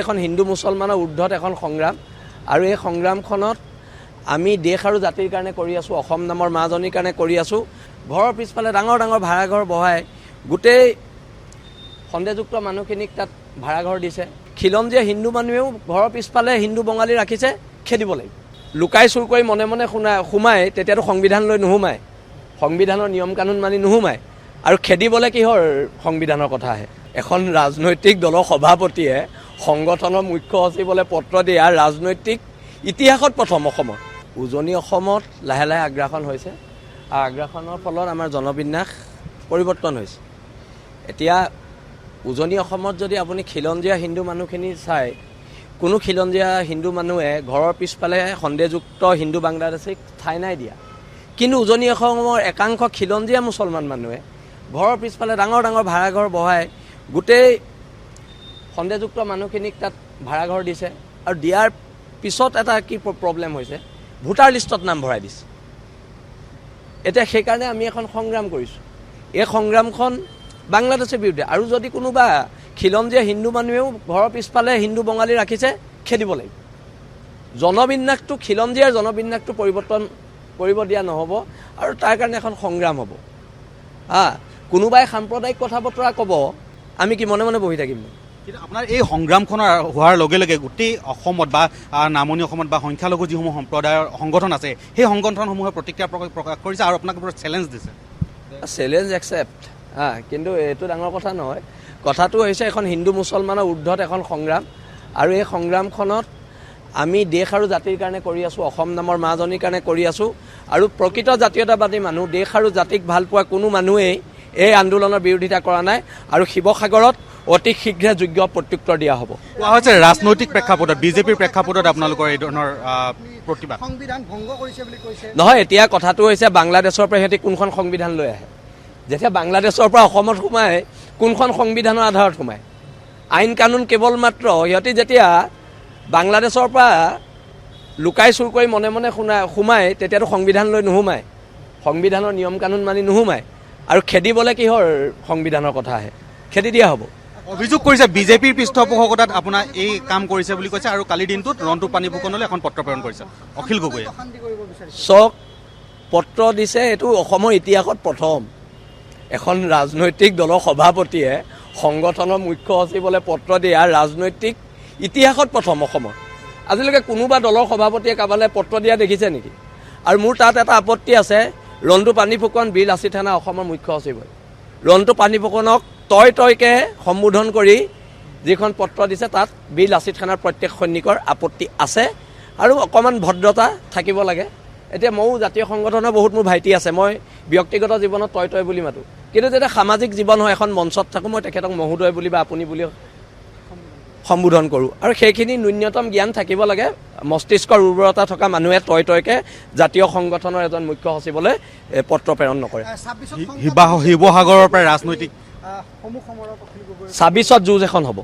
এখন হিন্দু মুছলমানৰ ঊৰ্ধত এখন সংগ্ৰাম আৰু এই সংগ্ৰামখনত আমি দেশ আৰু জাতিৰ কাৰণে কৰি আছোঁ, অসম নামৰ মাজনীৰ কাৰণে কৰি আছোঁ। ঘৰৰ পিছফালে ডাঙৰ ডাঙৰ ভাড়াঘৰ বহাই গোটেই সন্দেহযুক্ত মানুহখিনিক তাত ভাড়াঘৰ দিছে। খিলঞ্জীয়া হিন্দু মানুহেও ঘৰৰ পিছফালে হিন্দু বঙালী ৰাখিছে, খেদিব লাগিব। লুকাই চুৰ কৰি মনে মনে সোমাই তেতিয়াতো সংবিধান লৈ নোসোমায়, সংবিধানৰ নিয়ম কানুন মানি নোসোমায় আৰু খেদিবলৈ কিহৰ সংবিধানৰ কথা আহে। এখন ৰাজনৈতিক দলৰ সভাপতিয়ে সংগঠনৰ মুখ্য সচিবলৈ পত্ৰ দিয়া ৰাজনৈতিক ইতিহাসত প্ৰথম অসমৰ। উজনি অসমত লাহে লাহে আগ্ৰাসন হৈছে আৰু আগ্ৰাসনৰ ফলত আমাৰ জনবিন্যাস পৰিৱৰ্তন হৈছে। এতিয়া উজনি অসমত যদি আপুনি খিলঞ্জীয়া হিন্দু মানুহখিনি চায়, কোনো খিলঞ্জীয়া হিন্দু মানুহে ঘৰৰ পিছফালে সন্দেহযুক্ত হিন্দু বাংলাদেশীক ঠাই নাই দিয়া, কিন্তু উজনি অসমৰ একাংশ খিলঞ্জীয়া মুছলমান মানুহে ঘৰৰ পিছফালে ডাঙৰ ডাঙৰ ভাড়াঘৰ বহাই গোটেই সন্দেহযুক্ত মানুহখিনিক তাত ভাড়াঘৰ দিছে আৰু দিয়াৰ পিছত এটা কি প্ৰব্লেম হৈছে, ভোটাৰ লিষ্টত নাম ভৰাই দিছে। এতিয়া সেইকাৰণে আমি এখন সংগ্ৰাম কৰিছোঁ। এই সংগ্ৰামখন বাংলাদেশৰ বিৰুদ্ধে, আৰু যদি কোনোবা খিলঞ্জীয়া হিন্দু মানুহেও ঘৰৰ পিছফালে হিন্দু বঙালী ৰাখিছে, খেদিব লাগিব। জনবিন্যাসটো খিলঞ্জীয়াৰ জনবিন্যাসটো পৰিৱৰ্তন কৰিব দিয়া নহ'ব আৰু তাৰ কাৰণে এখন সংগ্ৰাম হ'ব। কোনোবাই সাম্প্ৰদায়িক কথা বতৰা ক'ব, আমি কি মনে মনে বহি থাকিম? কিন্তু আপোনাৰ এই সংগ্ৰামখনৰ হোৱাৰ লগে লগে গোটেই অসমত বা নামনি অসমত বা সংখ্যালঘু যিসমূহ সম্প্ৰদায়ৰ সংগঠন আছে, সেই সংগঠনসমূহে প্ৰতিক্ৰিয়া প্ৰকাশ কৰিছে আৰু আপোনাক চেলেঞ্জ দিছে। চেলেঞ্জ একচেপ্ট, কিন্তু এইটো ডাঙৰ কথা নহয়। কথাটো হৈছে এখন হিন্দু মুছলমানৰ ঊৰ্ধত এখন সংগ্ৰাম আৰু এই সংগ্ৰামখনত আমি দেশ আৰু জাতিৰ কাৰণে কৰি আছোঁ, অসম নামৰ মাজনীৰ কাৰণে কৰি আছোঁ। আৰু প্ৰকৃত জাতীয়তাবাদী মানুহ, দেশ আৰু জাতিক ভাল পোৱা কোনো মানুহেই এই আন্দোলনৰ বিৰোধিতা কৰা নাই আৰু শিৱসাগৰত অতি শীঘ্ৰে যোগ্য প্ৰত্যুত্তৰ দিয়া হ'ব। কোৱা হৈছে ৰাজনৈতিক প্ৰেক্ষাপটত, বিজেপিৰ প্ৰেক্ষাপটত আপোনালোকৰ এই ধৰণৰ প্ৰতিবাদ। সংবিধান ভংগ কৰিছে বুলি কৈছে। নহয়, এতিয়া কথাটো হৈছে বাংলাদেশৰ পৰা সিহঁতি কোনখন সংবিধান লৈ আহে। যেতিয়া বাংলাদেশৰ পৰা অসমত সোমাই কোনখন সংবিধানৰ আধাৰত সোমায়? আইন কানুন কেৱল মাত্ৰ সিহঁতি যেতিয়া বাংলাদেশৰ পৰা লুকাই চুৰ কৰি মনে মনে সোমাই তেতিয়াতো সংবিধান লৈ নোসোমায়, সংবিধানৰ নিয়ম কানুন মানি নোসোমায় আৰু খেদিবলৈ কিহৰ সংবিধানৰ কথা আহে? খেদি দিয়া হ'ব। অভিযোগ কৰিছে বিজেপিৰ পৃষ্ঠপোষকতাত আপোনাৰ এই কাম কৰিছে বুলি কৈছে আৰু কালিৰ দিনটোত ৰন্টু পানী ফুকনলৈ এখন পত্ৰ প্ৰেৰণ কৰিছে অখিল গগৈয়ে। চক পত্ৰ দিছে, এইটো অসমৰ ইতিহাসত প্ৰথম। এখন ৰাজনৈতিক দলৰ সভাপতিয়ে সংগঠনৰ মুখ্য সচিবলৈ পত্ৰ দিয়া ৰাজনৈতিক ইতিহাসত প্ৰথম অসমৰ। আজিলৈকে কোনোবা দলৰ সভাপতিয়ে কাৰোবালৈ পত্ৰ দিয়া দেখিছে নেকি? আৰু মোৰ তাত এটা আপত্তি আছে, ৰন্টু পানী ফুকন বীৰ লাচিত থানা অসমৰ মুখ্য সচিব হয়। ৰন্টু পানী ফুকনক তয়কে সম্বোধন কৰি যিখন পত্ৰ দিছে তাত বীৰ লাচিত থানাৰ প্ৰত্যেক সৈনিকৰ আপত্তি আছে আৰু অকণমান ভদ্ৰতা থাকিব লাগে। এতিয়া ময়ো জাতীয় সংগঠনৰ বহুত মোৰ ভাইটি আছে, মই ব্যক্তিগত জীৱনত তয় বুলি মাতোঁ, কিন্তু যেতিয়া সামাজিক জীৱন হয় এখন মঞ্চত থাকোঁ, মই তেখেতক মহোদয় বুলি বা আপুনি বুলি সম্বোধন কৰোঁ। আৰু সেইখিনি ন্যূনতম জ্ঞান থাকিব লাগে। মস্তিষ্কৰ উৰ্বৰতা থকা মানুহে তয়কে জাতীয় সংগঠনৰ এজন মুখ্য সচিবলৈ পত্ৰ প্ৰেৰণ নকৰে। শিৱসাগৰৰ পৰা ৰাজনৈতিক 26ত যুঁজ এখন হ'ব।